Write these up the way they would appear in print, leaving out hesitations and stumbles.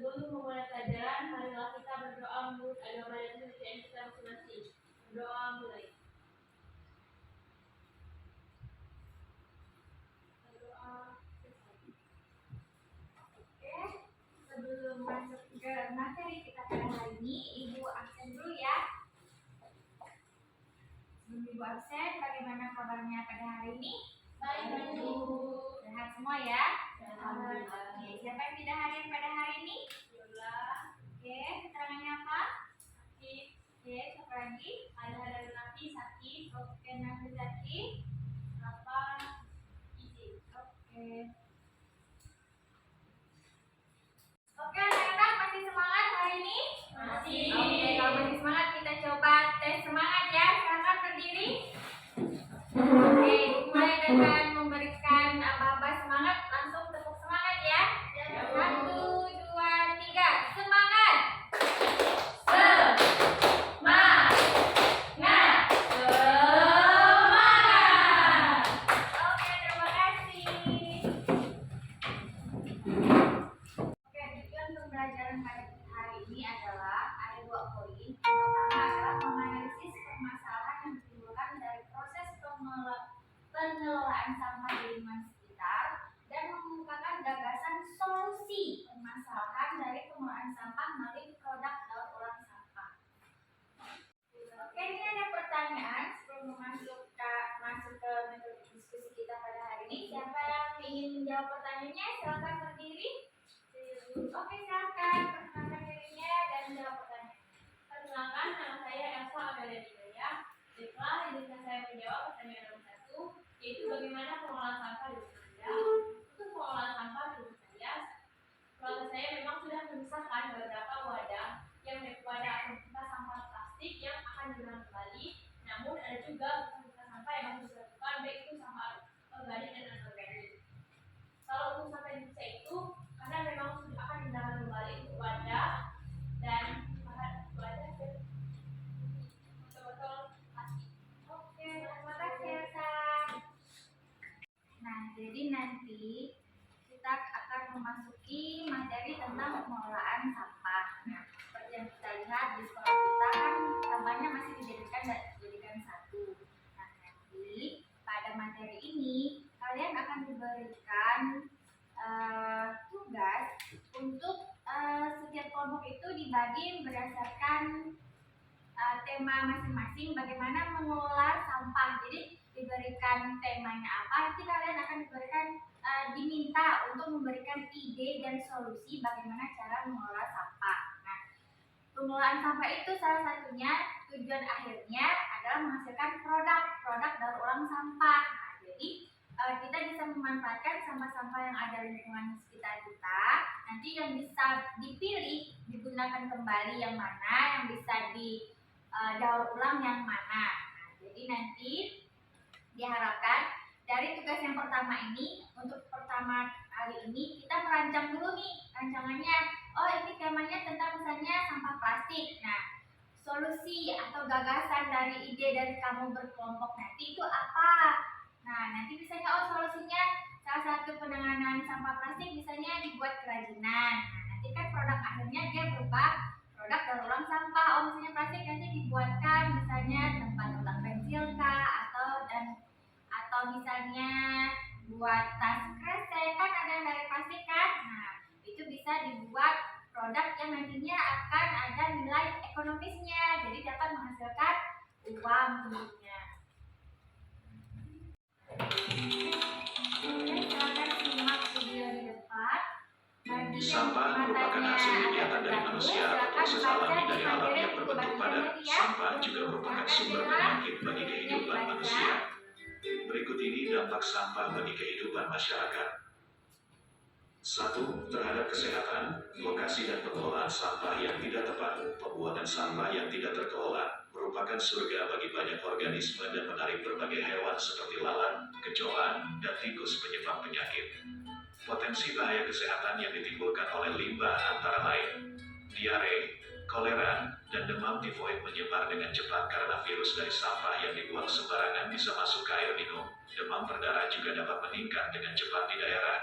Sebelum memulai pelajaran, marilah kita berdoa menurut agama dan kepercayaan kita masing-masing. Berdoa mulai. Berdoa selesai. Oke, sebelum masuk ke materi kita pada hari ini, Ibu absen dulu ya. Sebelum Ibu absen, bagaimana kabarnya pada hari ini? Baik, Ibu. Sehat semua ya? Alhamdulillah. Oke, siapa yang tidak hadir pada hari ini? Yola. Oke, keterangannya apa? Sakit. Oke, siapa lagi? Ada Nafi sakit. Oke, Nafizati. Apa? Izin. Oke. Oke, anak-anak masih semangat hari ini? Masih. Oke, kalau masih semangat kita coba tes semangat ya. Silakan berdiri. Oke, mulai dengan memberikan aba-aba semangat, langsung tepuk semangat ya. 1, 2, 3, semangat. Semangat. Semangat. Oke, terima kasih. Oke, tujuan pembelajaran pada hari ini adalah ada 2 poin. Yang pertama adalah menganalisis permasalahan yang ditimbulkan dari proses pengelolaan sampah di lingkungan sekitar dan mengemukakan gagasan solusi permasalahan dari pengelolaan sampah melalui produk daur ulang sampah. Oke, ini ada pertanyaan sebelum masuk ke metode diskusi kita pada hari ini. Siapa yang ingin menjawab pertanyaannya? Silakan berdiri. Oke, silakan perkenalkan dirinya dan jawab pertanyaan. Perkenalkan, nama saya Elsa Amelia Hidayah. Baiklah, izinkan saya menjawab pertanyaan nomor 1, yaitu bagaimana pengolahan sampah di rumah Anda. Untuk pengolahan sampah di rumah keluarga saya memang sudah memisahkan beberapa wadah yang wadah berupa sampah plastik yang akan digunakan kembali. Namun ada juga berupa sampah yang harus dilakukan, baik itu sampah organik dan anorganik. Kalau untuk sampah Indonesia itu, karena memang sudah akan digunakan kembali untuk wadah dan wadah botol plastik. Oke, terima kasih Elsa. Nah, jadi nanti kita akan memasuki materi tentang pengelolaan sampah. Nah, seperti yang kita lihat di sekolah kita kan sampahnya masih dijadikan satu. Nah, nanti pada materi ini kalian akan diberikan tugas untuk setiap kelompok itu dibagi berdasarkan tema masing-masing bagaimana mengelola sampah. Jadi diberikan temanya apa, nanti kalian akan diberikan diminta untuk memberikan ide dan solusi bagaimana cara mengelola sampah. Nah, pengelolaan sampah itu salah satunya tujuan akhirnya adalah menghasilkan produk daur ulang sampah. Nah, jadi kita bisa memanfaatkan sampah-sampah yang ada di lingkungan sekitar kita. Nanti yang bisa dipilih digunakan kembali yang mana, yang bisa daur ulang yang mana. Nah, jadi nanti diharapkan dari tugas yang pertama ini, untuk pertama kali ini kita merancang dulu nih rancangannya. Oh, ini temanya tentang misalnya sampah plastik. Nah, solusi atau gagasan dari ide dari kamu berkelompok nanti itu apa? Nah, nanti misalnya solusinya salah satu penanganan sampah plastik misalnya dibuat kerajinan. Nah, nanti kan produk akhirnya dia berupa produk daur ulang sampah. Misalnya plastik nanti dibuatkan misalnya tempat pensil kah atau misalnya buat tas kresek kan ada yang dari plastik kan. Nah, itu bisa dibuat produk yang nantinya akan ada nilai ekonomisnya, jadi dapat menghasilkan uang tentunya. Oke, silakan simak video di depan. Bagi Sampah merupakan hasil kegiatan dari manusia atau proses alami dari alam yang berbentuk padat. Sampah juga merupakan sumber penyakit bagi kehidupan manusia. Berikut ini dampak sampah bagi kehidupan masyarakat. 1. Terhadap kesehatan, lokasi dan pengelolaan sampah yang tidak tepat. Pembuangan sampah yang tidak terkelola merupakan surga bagi banyak organisme dan menarik berbagai hewan seperti lalat, kecoa, dan tikus penyebab penyakit. Potensi bahaya kesehatan yang ditimbulkan oleh limbah antara lain diare, kolera, dan demam tifoid menyebar dengan cepat karena virus dari sampah yang dibuang sembarangan bisa masuk ke air minum. Demam berdarah juga dapat meningkat dengan cepat di daerah.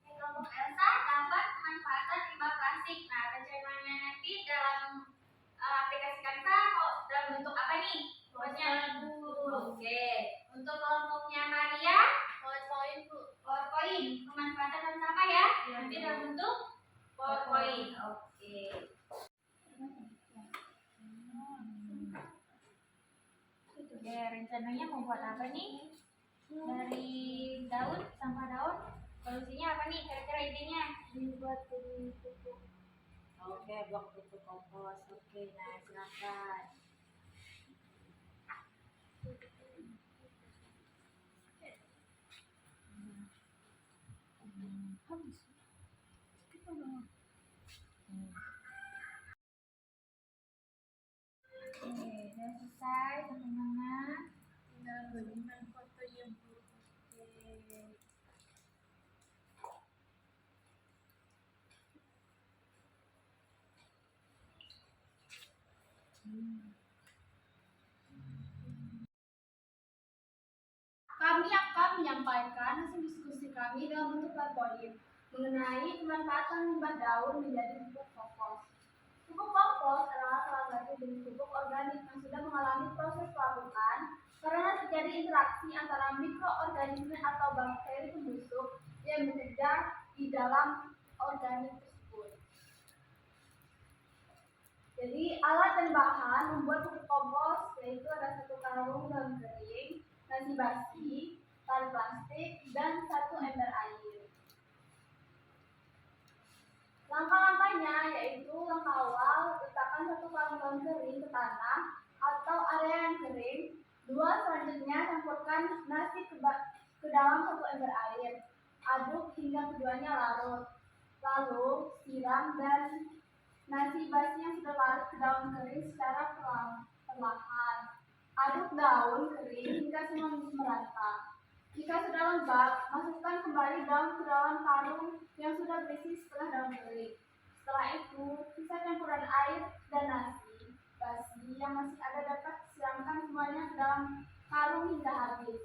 Kelompok Elsa dapat nanti dalam bentuk PowerPoint. Oke. Oke, rencananya mau buat apa nih? Dari daun, sampah daun, solusinya apa nih? Kira-kira idenya? Dibuat jadi pupuk. Oke, buat pupuk kompos. Oke, nah silakan. Habis. Kita udah. Oke, udah selesai teman-teman. Tinggal berikan foto yang buruk. Oke. Kami akan menyampaikan hasil diskusi kami dalam bentuk PowerPoint mengenai pemanfaatan limbah daun menjadi pupuk kompos. Pupuk kompos adalah salah satu jenis pupuk organik yang sudah mengalami proses pelapukan karena terjadi interaksi antara mikroorganisme atau bakteri pembusuk yang bekerja di dalam organik tersebut. Jadi alat dan bahan membuat pupuk kompos yaitu ada 1 karung daun kering, nasi basi, tali plastik, dan 1 ember air. Langkah-langkahnya yaitu langkah awal, letakkan 1 karung daun kering ke tanah atau area yang kering. 2. Selanjutnya campurkan nasi ke dalam 1 ember air. Aduk hingga keduanya larut. Lalu siram dan nasi basi yang sudah larut ke daun kering secara perlahan. Aduk daun kering hingga semua merata. Jika sudah lembab, masukkan kembali daun ke dalam karung yang sudah berisi setelah daun kering. Setelah itu, sisa campuran air dan nasi basi yang masih ada dapat disiramkan semuanya ke dalam karung hingga habis.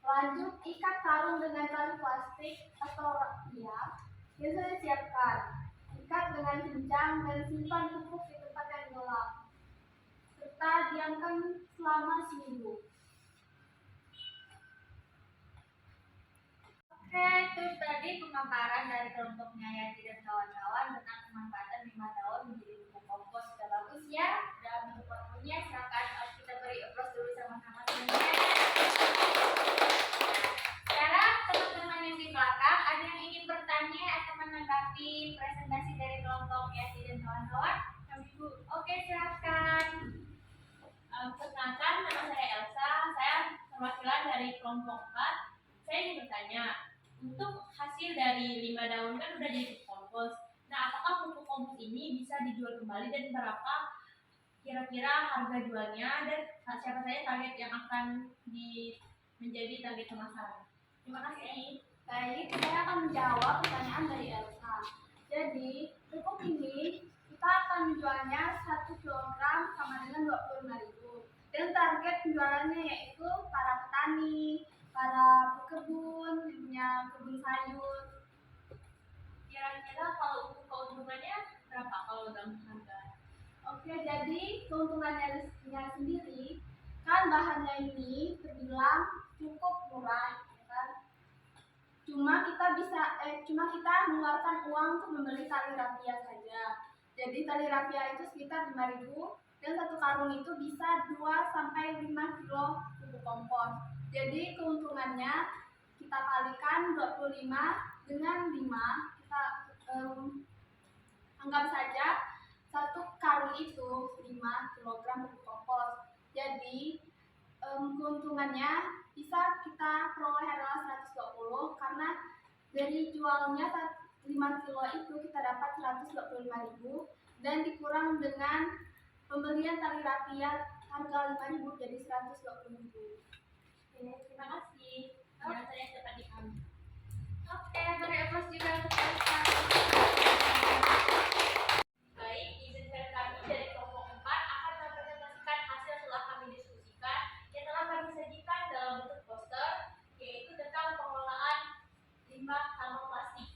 Lanjut, ikat karung dengan tali plastik atau rapiak yang sudah disiapkan. Ikat dengan kencang dan simpan pupuk di tempat yang gelap, serta diamkan selama seminggu. Oke, itu tadi pemaparan dari kelompoknya Yati dan kawan-kawan tentang pemanfaatan limbah daun menjadi pupuk kompos. Sudah bagus ya? Dan untuk waktunya silakan kita beri applause dulu sama-sama semuanya. Sekarang teman-teman yang di belakang ada yang ingin bertanya atau menanggapi presentasi dari kelompok Yati dan kawan-kawan? Oke, silakan. Perkenalkan, nama saya Elsa. Saya perwakilan dari kelompok 4. Saya ingin bertanya, untuk hasil dari limbah daun kan udah jadi pupuk kompos. Nah, apakah pupuk kompos ini bisa dijual kembali dan berapa kira-kira harga jualnya dan siapa saja target yang akan menjadi target pemasaran? Terima kasih. Baik, saya akan menjawab pertanyaan dari Elsa. Jadi, pupuk ini kita akan menjualnya 1 kg sama dengan 25.000. Dan target penjualannya yaitu para petani, para pekebun, yang punya kebun sayur. Kira-kira kalau untuk keuntungannya berapa kalau dalam harga? Oke, jadi keuntungannya sendiri kan bahannya ini terbilang cukup murah, ya kan? Cuma kita mengeluarkan uang untuk membeli tali rapia saja. Jadi tali rapia itu sekitar 5.000 dan 1 karung itu bisa 2 sampai 5 kilo pupuk kompos. Jadi keuntungannya kita kalikan 25 dengan 5, kita anggap saja 1 karung itu 5 kg pupuk kompos. Jadi keuntungannya bisa kita peroleh adalah 120 karena dari jualnya 5 kilo itu kita dapat 125.000 dan dikurang dengan pembelian tali rapia harga 5.000 jadi 120.000. Oke, terima kasih. Penjelasan yang dapat dipahami. Oke, beri applause juga untuk Elsa. Baik, izinkan kami dari kelompok 4 akan mempresentasikan hasil setelah kami diskusikan yang telah kami sajikan dalam bentuk poster, yaitu tentang pengelolaan limbah sampah plastik.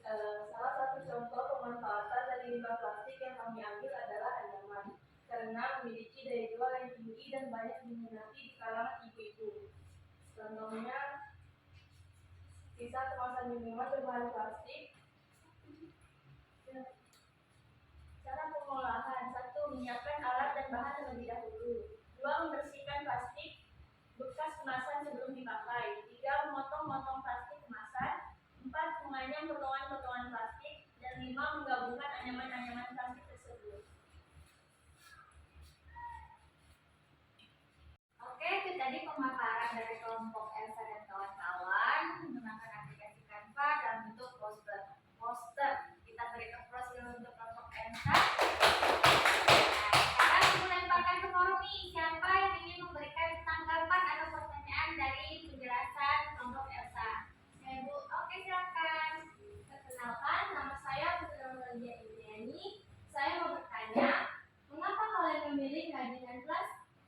Salah satu contoh pemanfaatan dari limbah plastik yang kami ambil adalah anyaman, karena memiliki daya jual yang tinggi dan banyak diminati di kalangan ibu-ibu. Contohnya, sisa sisa kemasan minuman berbahan plastik. Cara pengolahan: 1. Menyiapkan alat dan bahan terlebih dahulu. 2. Membersihkan plastik bekas kemasan sebelum dipakai. 3. Memotong-motong plastik kemasan. 4. Menganyam potongan-potongan plastik. Dan 5. Menggabungkan anyaman-anyaman plastik tersebut. Oke, itu tadi pemaparan dari kelompok Elsa dan kawan-kawan menggunakan aplikasi Canva dalam bentuk poster. Kita berikan applause dulu untuk kelompok Elsa. Sekarang aku lemparkan ke forum nih, siapa yang ingin memberikan tanggapan atau pertanyaan dari penjelasan kelompok Elsa? Saya Bu, oke silakan. Perkenalkan, nama saya Putri Amalia Indriani. Saya mau bertanya, mengapa kalian memilih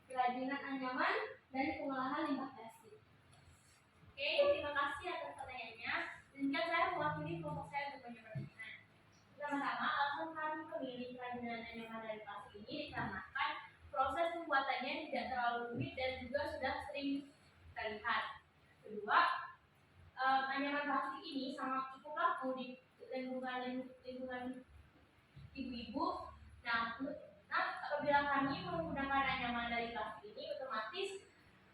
kerajinan anyaman dari pengolahan limbah plastik? Oke, terima kasih atas pertanyaannya. Izinkan saya mewakili kelompok saya untuk menjawabnya. Pertama-tama, alasan kami memilih kerajinan anyaman dari plastik ini dikarenakan proses pembuatannya tidak terlalu rumit dan juga sudah sering terlihat. Kedua, anyaman plastik ini sangat cukup laku di lingkungan ibu-ibu. Nah, apabila kami menggunakan anyaman dari plastik ini, otomatis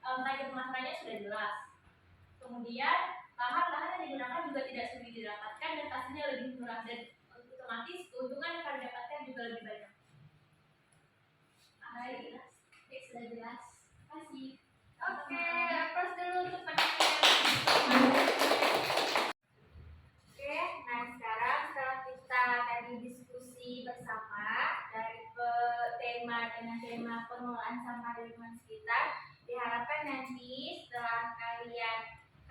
target pemasarannya sudah jelas. Kemudian bahan-bahan yang digunakan juga tidak sulit didapatkan dan pastinya lebih murah, dan otomatis keuntungan yang kami dapatkan juga lebih banyak. Baik, sudah jelas. Terima kasih. Oke, applause dulu untuk penelitian. Oke, nah sekarang setelah kita tadi diskusi bersama dari tema dengan tema pengelolaan sampah di lingkungan sekitar, diharapkan nanti setelah kalian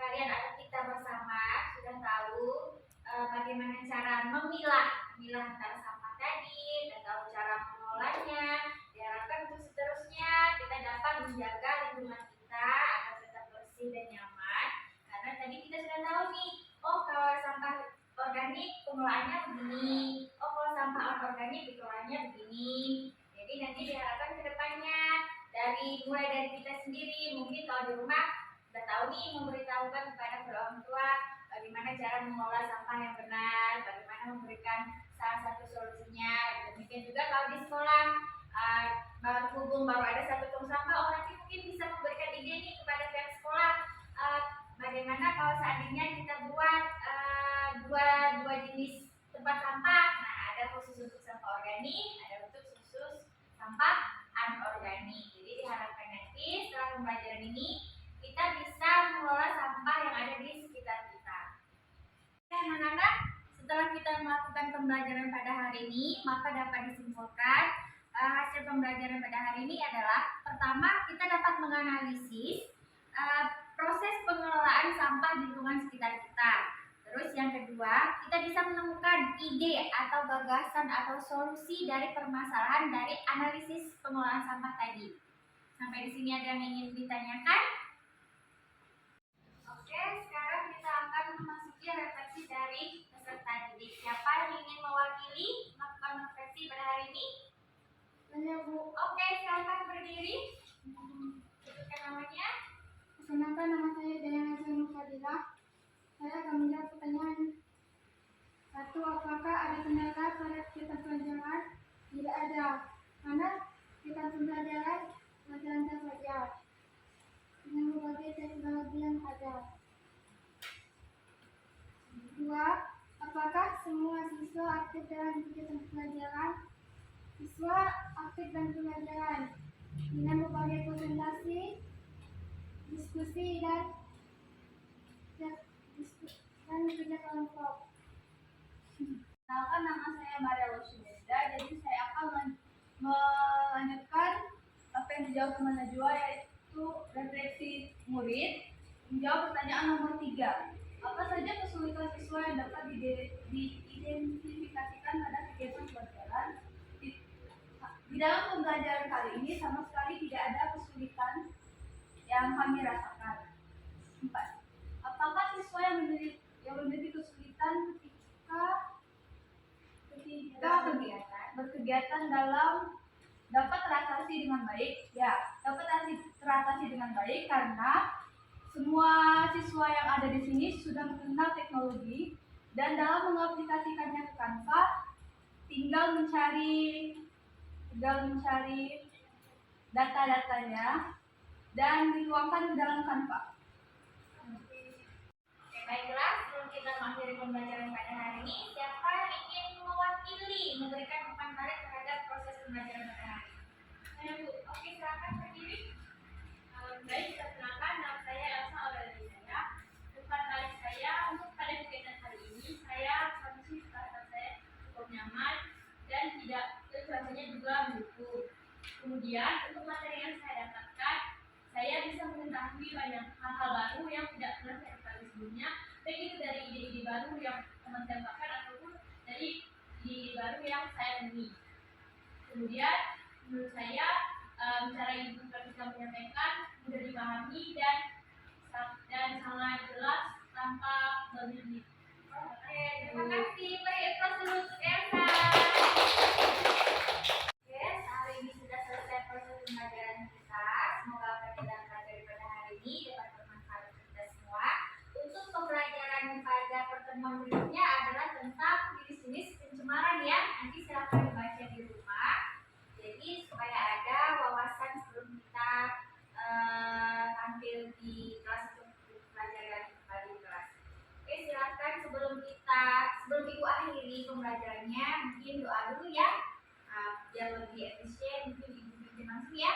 atau kita bersama sudah tahu bagaimana cara memilah antara sampah tadi, dan tahu cara mengolahnya. Diharapkan untuk seterusnya kita dapat menjaga lingkungan kita agar tetap bersih dan nyaman. Karena tadi kita sudah tahu nih, oh kalau sampah organik pengelolaannya begini, oh kalau sampah anorganik dikelola begini. Jadi nanti diharapkan ke depannya mulai dari kita sendiri, mungkin kalau di rumah sudah tahu nih, memberitahukan kepada orang tua bagaimana cara mengelola sampah yang benar, bagaimana memberikan salah satu solusinya. Demikian juga kalau di sekolah baru ada satu tong sampah, oh nanti mungkin bisa memberikan ide nih kepada pihak sekolah bagaimana kalau seandainya kita buat dua jenis tempat sampah. Nah, ada khusus untuk sampah organik, ada untuk khusus sampah anorganik. Jadi diharapkan nanti setelah pembelajaran ini kita bisa mengelola sampah yang ada di sekitar kita. Oke, anak-anak, setelah kita melakukan pembelajaran pada hari ini, maka dapat disimpulkan hasil pembelajaran pada hari ini adalah: pertama, kita dapat menganalisis proses pengelolaan sampah di lingkungan sekitar kita. Terus yang kedua, kita bisa menemukan ide atau gagasan atau solusi dari permasalahan dari analisis pengelolaan sampah tadi. Sampai di sini ada yang ingin ditanyakan? Oke, sekarang kita akan memasuki refleksi dari peserta didik. Siapa yang ingin mewakili melakukan refleksi pada hari ini? Saya Bu, Oke, silakan berdiri. Sebutkan namanya. perkenalkan nama saya Dayana Zainul Fadilah. Saya akan menjawab pertanyaan. 1. Apakah ada kendala pada kegiatan pelajaran? Tidak ada, karena kegiatan pelajaran lancar saja dengan berbagai teknologi yang ada. 2. Apakah semua siswa aktif dalam kegiatan pelajaran? Siswa aktif dalam pelajaran dengan berbagai presentasi, diskusi dan kerja kelompok. Kenalkan, nama saya Maria Lucinda. Jadi saya akan melanjutkan apa yang dijawab teman Najwa, yaitu refleksi murid. Menjawab pertanyaan nomor 3. Apa saja kesulitan siswa yang dapat diidentifikasikan pada kegiatan pelajaran? Di dalam pembelajaran kali ini sama sekali tidak ada kesulitan yang kami rasakan. 4. Apakah siswa yang memiliki kesulitan ketika berkegiatan dalam dapat teratasi dengan baik? Ya, dapat teratasi dengan baik karena Semua siswa yang ada di sini sudah mengenal teknologi dan dalam mengaplikasikannya ke Canva, tinggal mencari data-datanya dan dituangkan ke dalam Canva. Oke, baiklah, sebelum kita mengakhiri pembelajaran pada hari ini, siapa yang ingin mewakili memberikan umpan balik terhadap proses pembelajaran pada hari ini? Saya Bu. Oke, silakan berdiri. Baik, perkenalkan nama saya Elsa Aureliana. Umpan balik saya untuk pada kegiatan hari ini, saya kondisi perasaan saya cukup nyaman dan cuacanya juga mendukung. Kemudian untuk materi yang saya dapatkan, saya bisa mengetahui banyak hal-hal baru yang tidak pernah saya ketahui sebelumnya, baik itu dari ide-ide baru yang teman saya pakai ataupun dari ide-ide baru yang saya temui. Kemudian menurut saya cara ibu bisa menyampaikan mudah dipahami dan sangat jelas tanpa berlebihan. Oke, terima kasih. Beri applause dulu untuk Elsa. Oke, hari ini sudah selesai proses pembelajaran kita. Semoga apa yang kita pelajari pada hari ini dapat bermanfaat untuk kita semua. Untuk pembelajaran pada pertemuan berikutnya adalah tentang jenis-jenis pencemaran ya. Nanti silakan dibaca di rumah. Jadi supaya ada wawasan sebelum kita tampil di kelas untuk pelajaran kembali di kelas. Oke, silakan sebelum ibu akhiri pembelajarannya, mungkin doa dulu ya. Biar lebih efisien, mungkin ibu bikin langsung ya.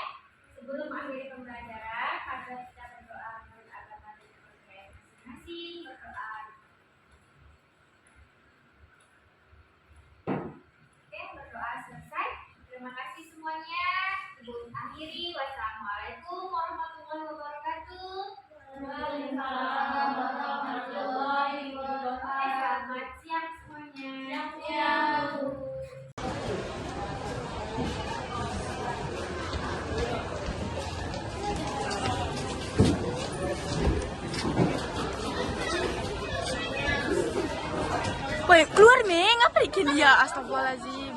Sebelum akhiri pembelajaran, maka kita berdoa menurut agama dan kepercayaan masing-masing. Berdoa. Oke, berdoa selesai. Terima kasih semuanya. Ibu akhiri. Wassalamualaikum warahmatullahi wabarakatuh. Waalaikumsalam warahmatullahi wabarakatuh. Selamat siang semuanya. Siang. Woi, keluar Mei, ngapa bikin dia? Astagfirullahaladzim.